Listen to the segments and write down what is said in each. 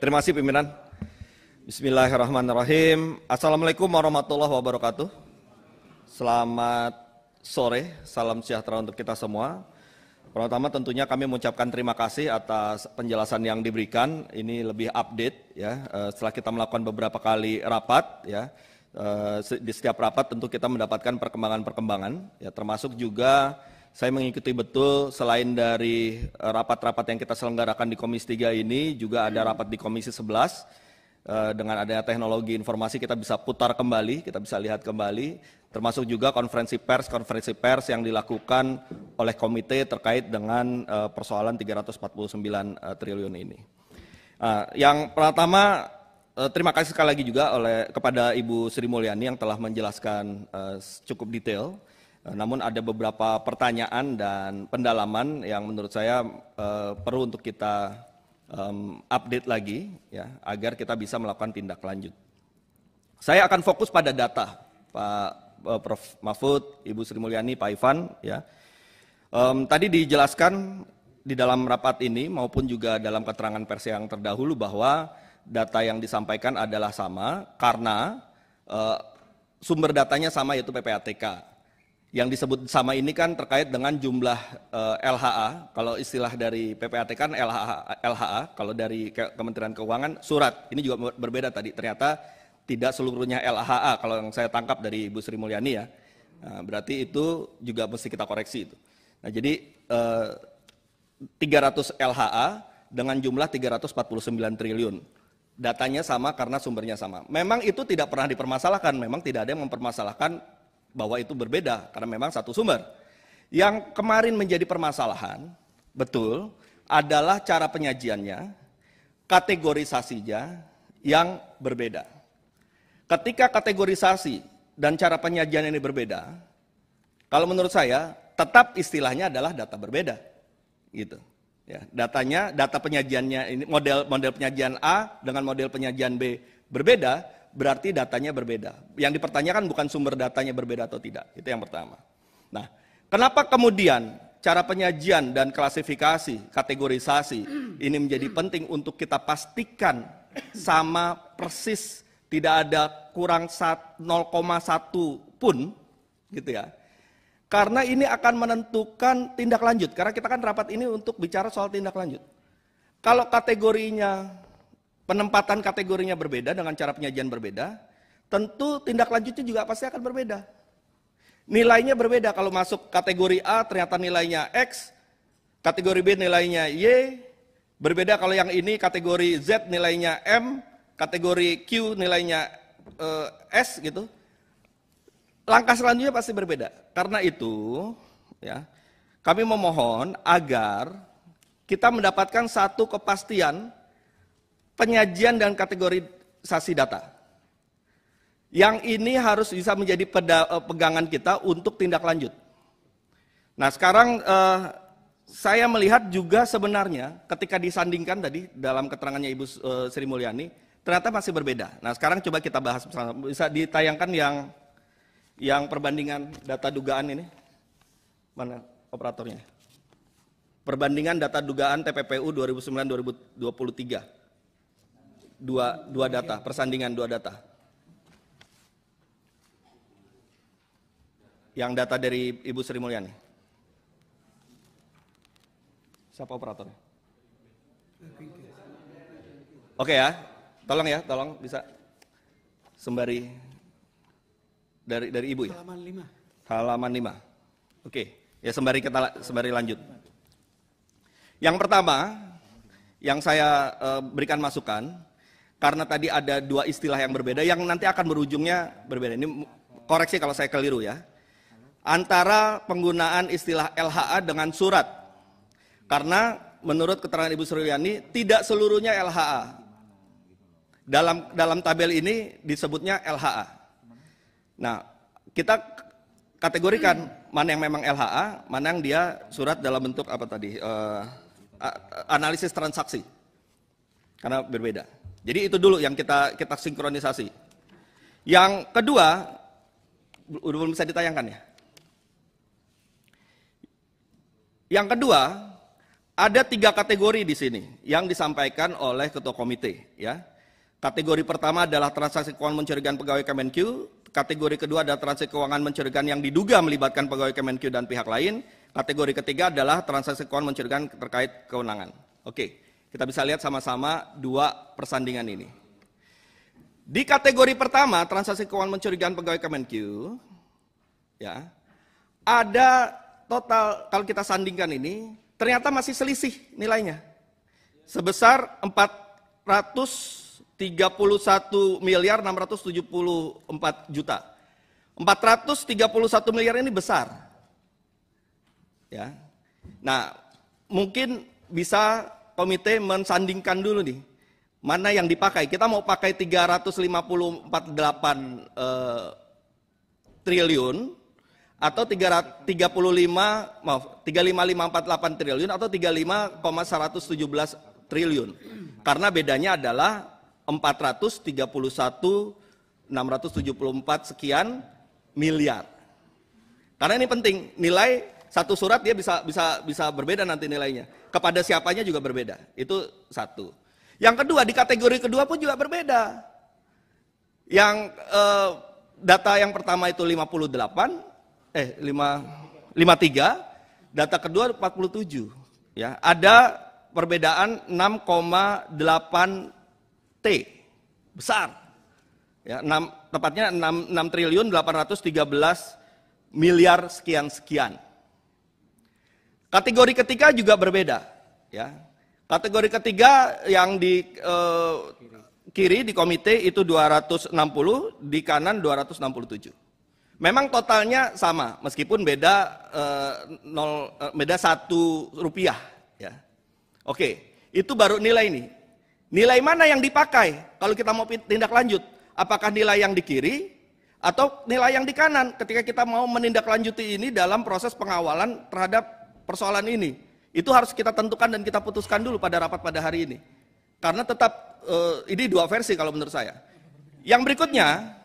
Terima kasih pimpinan. Bismillahirrahmanirrahim. Assalamualaikum warahmatullahi wabarakatuh. Selamat sore, salam sejahtera untuk kita semua. Pertama tentunya kami mengucapkan terima kasih atas penjelasan yang diberikan. Ini lebih update ya. Setelah kita melakukan beberapa kali rapat ya. Di setiap rapat tentu kita mendapatkan perkembangan-perkembangan ya, termasuk juga saya mengikuti betul selain dari rapat-rapat yang kita selenggarakan di Komisi 3 ini, juga ada rapat di Komisi 11. Dengan adanya teknologi informasi kita bisa putar kembali, kita bisa lihat kembali, termasuk juga konferensi pers yang dilakukan oleh komite terkait dengan persoalan 349 triliun ini. Yang pertama, terima kasih sekali lagi juga kepada Ibu Sri Mulyani yang telah menjelaskan cukup detail. Namun ada beberapa pertanyaan dan pendalaman yang menurut saya perlu untuk kita update lagi ya, agar kita bisa melakukan tindak lanjut. Saya akan fokus pada data, Pak Prof. Mahfud, Ibu Sri Mulyani, Pak Ivan ya. Tadi dijelaskan di dalam rapat ini maupun juga dalam keterangan pers yang terdahulu bahwa data yang disampaikan adalah sama karena sumber datanya sama, yaitu PPATK. Yang disebut sama ini kan terkait dengan jumlah LHA, kalau istilah dari PPATK kan LHA, kalau dari Kementerian Keuangan surat. Ini juga berbeda tadi, ternyata tidak seluruhnya LHA kalau yang saya tangkap dari Ibu Sri Mulyani ya. Nah, berarti itu juga mesti kita koreksi itu. Nah, jadi 300 LHA dengan jumlah 349 triliun. Datanya sama karena sumbernya sama. Memang itu tidak pernah dipermasalahkan, memang tidak ada yang mempermasalahkan bahwa itu berbeda karena memang satu sumber. Yang kemarin menjadi permasalahan, betul, adalah cara penyajiannya, kategorisasinya yang berbeda. Ketika kategorisasi dan cara penyajian ini berbeda, kalau menurut saya tetap istilahnya adalah data berbeda, gitu. Ya, data penyajiannya ini model penyajian A dengan model penyajian B berbeda. Berarti datanya berbeda. Yang dipertanyakan bukan sumber datanya berbeda atau tidak. Itu yang pertama. Nah, kenapa kemudian cara penyajian dan klasifikasi, kategorisasi ini menjadi penting untuk kita pastikan sama persis, tidak ada kurang 0,1 pun, gitu ya. Karena ini akan menentukan tindak lanjut. Karena kita kan rapat ini untuk bicara soal tindak lanjut. Kalau kategorinya, penempatan kategorinya berbeda dengan cara penyajian berbeda, tentu tindak lanjutnya juga pasti akan berbeda. Nilainya berbeda, kalau masuk kategori A ternyata nilainya X, kategori B nilainya Y, berbeda kalau yang ini kategori Z nilainya M, kategori Q nilainya S gitu. Langkah selanjutnya pasti berbeda. Karena itu ya, kami memohon agar kita mendapatkan satu kepastian penyajian dan kategorisasi data. Yang ini harus bisa menjadi pegangan kita untuk tindak lanjut. Nah sekarang saya melihat juga sebenarnya ketika disandingkan tadi dalam keterangannya Ibu Sri Mulyani, ternyata masih berbeda. Nah sekarang coba kita bahas bersama. Bisa ditayangkan yang perbandingan data dugaan ini? Mana operatornya? Perbandingan data dugaan TPPU 2009-2023. Dua data, persandingan dua data. Yang data dari Ibu Sri Mulyani. Siapa operatornya? Oke ya, tolong bisa sembari dari Ibu ya. Halaman 5. Oke, ya sembari lanjut. Yang pertama, yang saya berikan masukan, karena tadi ada dua istilah yang berbeda, yang nanti akan berujungnya berbeda. Ini koreksi kalau saya keliru ya. Antara penggunaan istilah LHA dengan surat. Karena menurut keterangan Ibu Sri Mulyani, tidak seluruhnya LHA. Dalam tabel ini disebutnya LHA. Nah, kita kategorikan mana yang memang LHA, mana yang dia surat dalam bentuk apa tadi, analisis transaksi. Karena berbeda. Jadi itu dulu yang kita sinkronisasi. Yang kedua, belum bisa ditayangkan ya. Yang kedua, ada 3 kategori di sini yang disampaikan oleh Ketua Komite. Ya. Kategori pertama adalah transaksi keuangan mencurigakan pegawai Kemenkyu. Kategori kedua adalah transaksi keuangan mencurigakan yang diduga melibatkan pegawai Kemenkyu dan pihak lain. Kategori ketiga adalah transaksi keuangan mencurigakan terkait kewenangan. Oke, kita bisa lihat sama-sama 2 persandingan ini. Di kategori pertama, transaksi keuangan mencurigakan pegawai Kemenkyu, ya, ada total, kalau kita sandingkan ini, ternyata masih selisih nilainya. Sebesar 431 miliar 674 juta. 431 miliar ini besar. Ya. Nah, mungkin bisa komite mensandingkan dulu nih. Mana yang dipakai? Kita mau pakai 354,8 triliun atau 35,548 triliun atau 35,117 triliun. Karena bedanya adalah 431,674 sekian miliar. Karena ini penting, nilai satu surat dia bisa berbeda nanti nilainya. Kepada siapanya juga berbeda. Itu satu. Yang kedua, di kategori kedua pun juga berbeda. Yang data yang pertama itu 53, data kedua 47. Ya, ada perbedaan 6,8 T, besar. Ya, tepatnya 6 triliun 813 miliar sekian-sekian. Kategori ketiga juga berbeda. Ya. Kategori ketiga yang di kiri di komite itu 260, di kanan 267. Memang totalnya sama, meskipun beda beda 1 rupiah. Ya. Oke, itu baru nilai ini. Nilai mana yang dipakai kalau kita mau tindak lanjut? Apakah nilai yang di kiri atau nilai yang di kanan ketika kita mau menindaklanjuti ini dalam proses pengawalan terhadap persoalan ini? Itu harus kita tentukan dan kita putuskan dulu pada rapat pada hari ini. Karena tetap ini 2 versi kalau menurut saya. Yang berikutnya,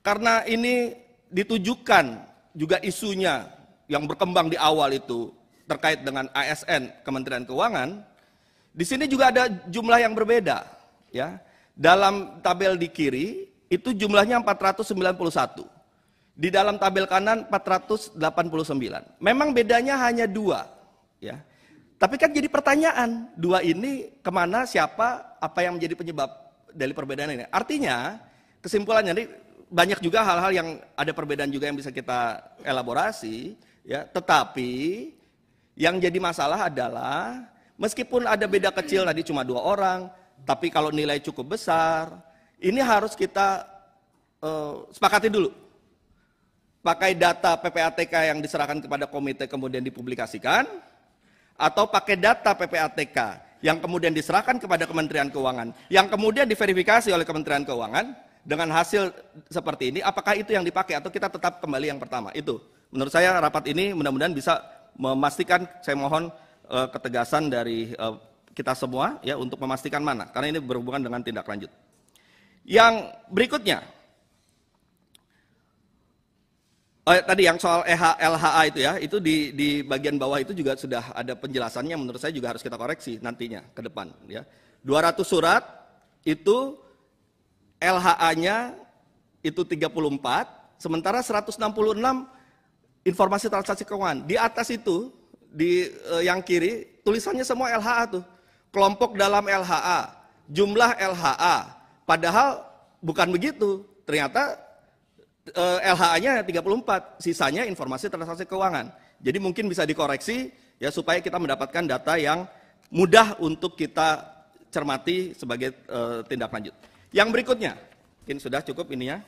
karena ini ditujukan juga isunya yang berkembang di awal itu terkait dengan ASN Kementerian Keuangan, di sini juga ada jumlah yang berbeda, ya. Dalam tabel di kiri itu jumlahnya 491. Di dalam tabel kanan 489. Memang bedanya hanya 2, ya. Tapi kan jadi pertanyaan, 2 ini kemana, siapa, apa yang menjadi penyebab dari perbedaan ini? Artinya, kesimpulannya ini banyak juga hal-hal yang ada perbedaan juga yang bisa kita elaborasi, ya. Tetapi yang jadi masalah adalah meskipun ada beda kecil tadi cuma 2 orang, tapi kalau nilai cukup besar, ini harus kita sepakati dulu. Pakai data PPATK yang diserahkan kepada komite kemudian dipublikasikan, atau pakai data PPATK yang kemudian diserahkan kepada Kementerian Keuangan, yang kemudian diverifikasi oleh Kementerian Keuangan, dengan hasil seperti ini, apakah itu yang dipakai atau kita tetap kembali yang pertama? Itu, menurut saya rapat ini mudah-mudahan bisa memastikan, saya mohon ketegasan dari kita semua ya untuk memastikan mana, karena ini berhubungan dengan tindak lanjut. Yang berikutnya, tadi yang soal LHA itu ya, itu di bagian bawah itu juga sudah ada penjelasannya, menurut saya juga harus kita koreksi nantinya ke depan. Ya. 200 surat itu LHA-nya itu 34, sementara 166 informasi transaksi keuangan. Di atas itu, di yang kiri, tulisannya semua LHA tuh. Kelompok dalam LHA, jumlah LHA. Padahal bukan begitu. Ternyata LHA-nya 34, sisanya informasi transaksi keuangan. Jadi mungkin bisa dikoreksi ya supaya kita mendapatkan data yang mudah untuk kita cermati sebagai tindak lanjut. Yang berikutnya, mungkin sudah cukup ini ya.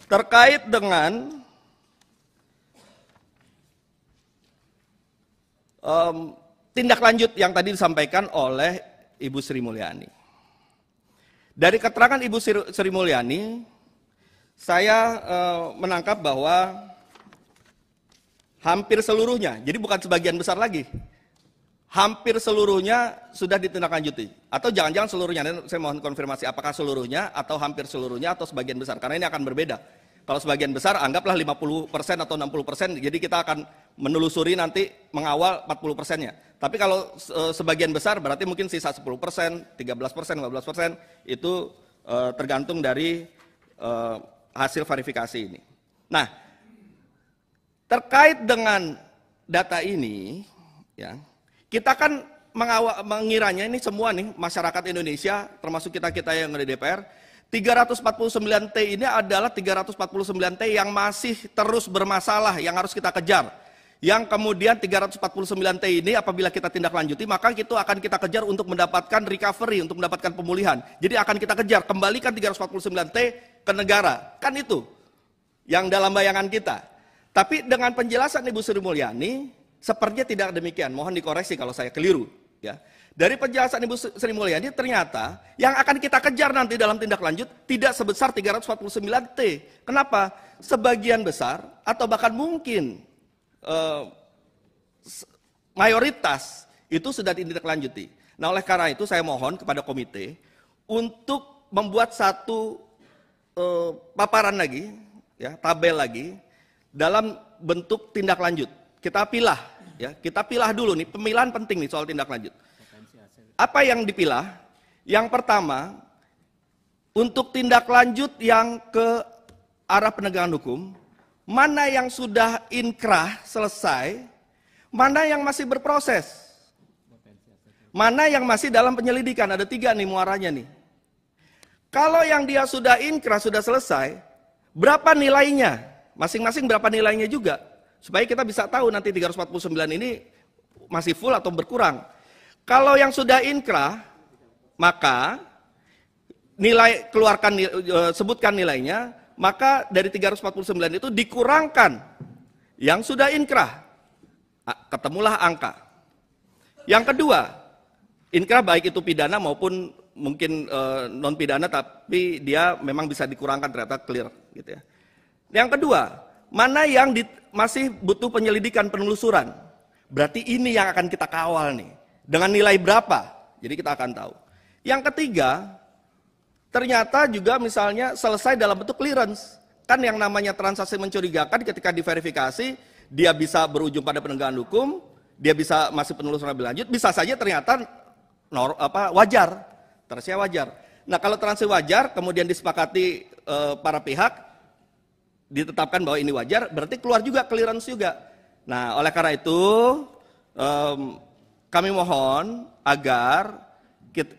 Terkait dengan tindak lanjut yang tadi disampaikan oleh Ibu Sri Mulyani. Dari keterangan Ibu Sri Mulyani, saya menangkap bahwa hampir seluruhnya, jadi bukan sebagian besar lagi, hampir seluruhnya sudah ditindaklanjuti. Atau jangan-jangan seluruhnya, saya mohon konfirmasi apakah seluruhnya atau hampir seluruhnya atau sebagian besar, karena ini akan berbeda. Kalau sebagian besar anggaplah 50% atau 60%, jadi kita akan menelusuri nanti mengawal 40%-nya. Tapi kalau sebagian besar berarti mungkin sisa 10%, 13%, 15% itu tergantung dari hasil verifikasi ini. Nah, terkait dengan data ini, ya, kita kan mengiranya ini semua nih masyarakat Indonesia, termasuk kita-kita yang ada di DPR, 349T ini adalah 349T yang masih terus bermasalah, yang harus kita kejar. Yang kemudian 349T ini apabila kita tindak lanjuti, maka itu akan kita kejar untuk mendapatkan recovery, untuk mendapatkan pemulihan. Jadi akan kita kejar, kembalikan 349T ke negara. Kan itu yang dalam bayangan kita. Tapi dengan penjelasan Ibu Sri Mulyani, sepertinya tidak demikian. Mohon dikoreksi kalau saya keliru. Ya. Dari penjelasan Ibu Sri Mulyani, ternyata yang akan kita kejar nanti dalam tindak lanjut tidak sebesar 349T. Kenapa? Sebagian besar atau bahkan mungkin mayoritas itu sudah ditindaklanjuti. Nah, oleh karena itu saya mohon kepada komite untuk membuat satu paparan lagi, ya, tabel lagi dalam bentuk tindak lanjut. Kita pilah, ya, kita pilah dulu nih, pemilahan penting nih soal tindak lanjut. Apa yang dipilah? Yang pertama, untuk tindak lanjut yang ke arah penegakan hukum, mana yang sudah inkrah selesai, mana yang masih berproses, mana yang masih dalam penyelidikan. Ada 3 nih muaranya nih. Kalau yang dia sudah inkrah, sudah selesai, berapa nilainya? Masing-masing berapa nilainya juga. Supaya kita bisa tahu nanti 349 ini masih full atau berkurang. Kalau yang sudah inkrah, maka nilai keluarkan, sebutkan nilainya, maka dari 349 itu dikurangkan yang sudah inkrah. Ketemulah angka. Yang kedua, inkrah baik itu pidana maupun mungkin non pidana, tapi dia memang bisa dikurangkan, ternyata clear gitu ya. Yang kedua, mana yang masih butuh penyelidikan, penelusuran. Berarti ini yang akan kita kawal nih. Dengan nilai berapa? Jadi kita akan tahu. Yang ketiga, ternyata juga misalnya selesai dalam bentuk clearance. Kan yang namanya transaksi mencurigakan ketika diverifikasi, dia bisa berujung pada penegakan hukum, dia bisa masih penelusuran lebih lanjut, bisa saja ternyata wajar. Transaksi wajar. Nah, kalau transaksi wajar kemudian disepakati para pihak, ditetapkan bahwa ini wajar, berarti keluar juga clearance juga. Nah, oleh karena itu kami mohon agar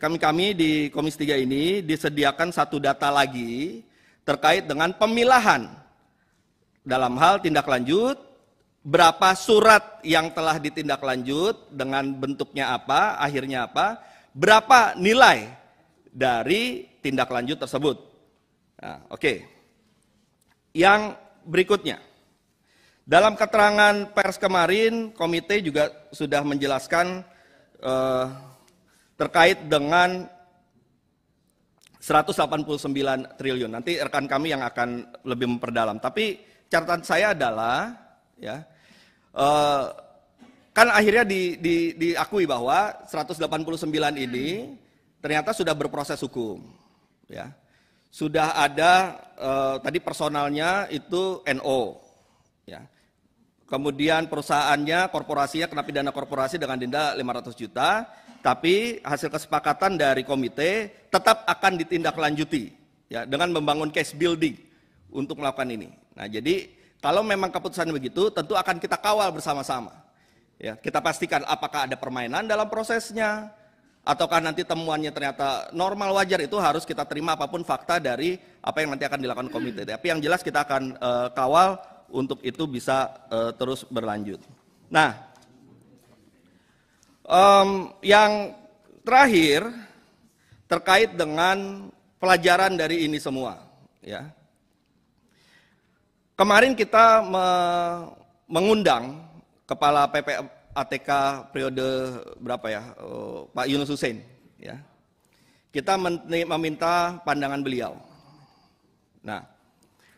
kami di Komisi 3 ini disediakan satu data lagi terkait dengan pemilahan dalam hal tindak lanjut, berapa surat yang telah ditindaklanjut dengan bentuknya apa, akhirnya apa, berapa nilai dari tindak lanjut tersebut. Nah, oke. Yang berikutnya, dalam keterangan pers kemarin, komite juga sudah menjelaskan terkait dengan 189 triliun. Nanti rekan kami yang akan lebih memperdalam. Tapi catatan saya adalah, ya, kan akhirnya diakui bahwa 189 ini ternyata sudah berproses hukum. Ya. Sudah ada tadi personalnya itu NO. Ya. Kemudian perusahaannya, korporasinya kena pidana korporasi dengan denda 500 juta, tapi hasil kesepakatan dari komite tetap akan ditindaklanjuti ya, dengan membangun case building untuk melakukan ini. Nah, jadi kalau memang keputusan begitu, tentu akan kita kawal bersama-sama. Ya, kita pastikan apakah ada permainan dalam prosesnya, ataukah nanti temuannya ternyata normal wajar, itu harus kita terima apapun fakta dari apa yang nanti akan dilakukan komite. Tapi yang jelas kita akan kawal untuk itu bisa terus berlanjut. Nah, yang terakhir terkait dengan pelajaran dari ini semua. Ya. Kemarin kita mengundang Kepala PPATK periode berapa ya, Pak Yunus Hussein. Ya. Kita meminta pandangan beliau. Nah,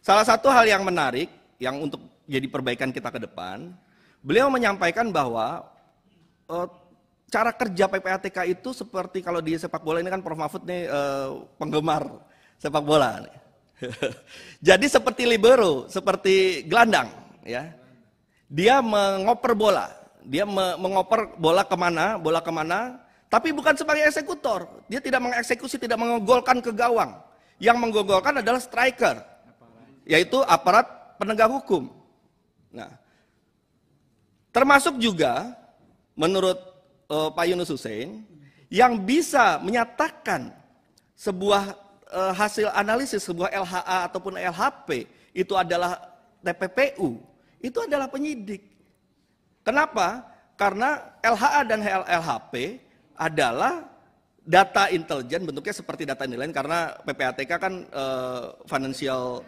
salah satu hal yang menarik, yang untuk jadi perbaikan kita ke depan, beliau menyampaikan bahwa cara kerja PPATK itu seperti kalau di sepak bola ini kan Prof. Mahfud nih penggemar sepak bola. Nih. Jadi seperti libero, seperti gelandang, ya. Dia mengoper bola, dia mengoper bola kemana, tapi bukan sebagai eksekutor. Dia tidak mengeksekusi, tidak menggolkan ke gawang. Yang menggolkan adalah striker, yaitu aparat penegak hukum. Nah, termasuk juga menurut Pak Yunus Hussein yang bisa menyatakan sebuah hasil analisis sebuah LHA ataupun LHP itu adalah TPPU, itu adalah penyidik. Kenapa? Karena LHA dan LHP adalah data intelijen, bentuknya seperti data intelijen karena PPATK kan Financial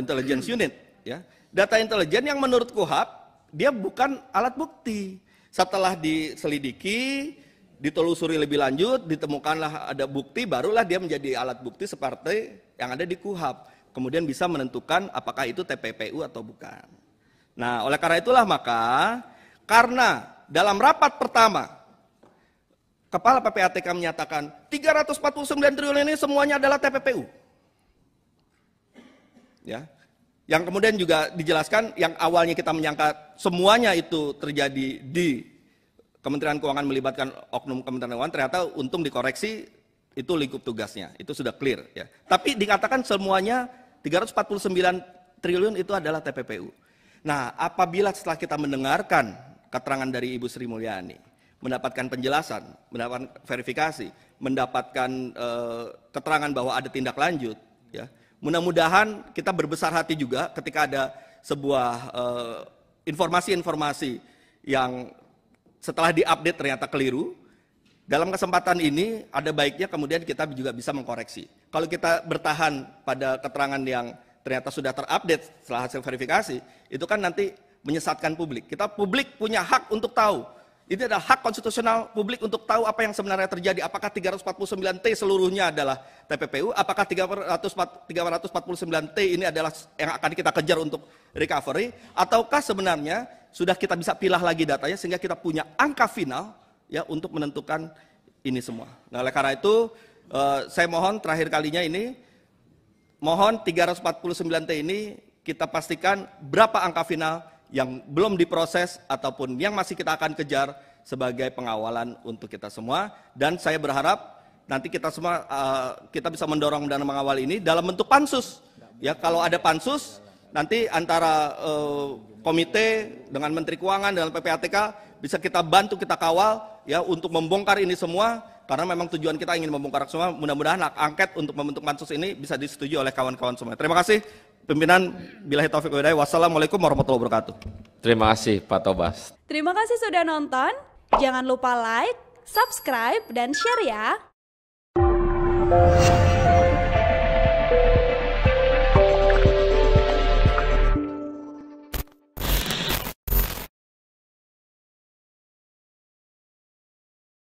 Intelligence Unit, ya. Data intelijen yang menurut KUHP dia bukan alat bukti. Setelah diselidiki, ditelusuri lebih lanjut, ditemukanlah ada bukti, barulah dia menjadi alat bukti seperti yang ada di KUHP. Kemudian bisa menentukan apakah itu TPPU atau bukan. Nah, oleh karena itulah maka, karena dalam rapat pertama, Kepala PPATK menyatakan 349 triliun ini semuanya adalah TPPU. Ya. Yang kemudian juga dijelaskan, yang awalnya kita menyangka semuanya itu terjadi di Kementerian Keuangan melibatkan oknum Kementerian Keuangan, ternyata untung dikoreksi, itu lingkup tugasnya, itu sudah clear, ya. Tapi dikatakan semuanya 349 triliun itu adalah TPPU. Nah, apabila setelah kita mendengarkan keterangan dari Ibu Sri Mulyani, mendapatkan penjelasan, mendapatkan verifikasi, mendapatkan keterangan bahwa ada tindak lanjut, ya. Mudah-mudahan kita berbesar hati juga ketika ada sebuah informasi-informasi yang setelah diupdate ternyata keliru. Dalam kesempatan ini ada baiknya kemudian kita juga bisa mengkoreksi. Kalau kita bertahan pada keterangan yang ternyata sudah terupdate setelah hasil verifikasi, itu kan nanti menyesatkan publik. Publik punya hak untuk tahu. Ini adalah hak konstitusional publik untuk tahu apa yang sebenarnya terjadi. Apakah 349T seluruhnya adalah TPPU? Apakah 349T ini adalah yang akan kita kejar untuk recovery? Ataukah sebenarnya sudah kita bisa pilah lagi datanya sehingga kita punya angka final ya untuk menentukan ini semua. Nah, oleh karena itu saya mohon terakhir kalinya ini, mohon 349T ini kita pastikan berapa angka final yang belum diproses ataupun yang masih kita akan kejar sebagai pengawalan untuk kita semua. Dan saya berharap nanti kita semua kita bisa mendorong dan mengawal ini dalam bentuk pansus. Ya, kalau ada pansus nanti antara komite dengan Menteri Keuangan dengan PPATK bisa kita bantu, kita kawal ya untuk membongkar ini semua, karena memang tujuan kita ingin membongkar semua. Mudah-mudahan hak angket untuk membentuk pansus ini bisa disetujui oleh kawan-kawan semua. Terima kasih pimpinan. Billahi taufiq wal hidayah. Wassalamualaikum warahmatullahi wabarakatuh. Terima kasih Pak Tobas. Terima kasih sudah nonton. Jangan lupa like, subscribe, dan share ya.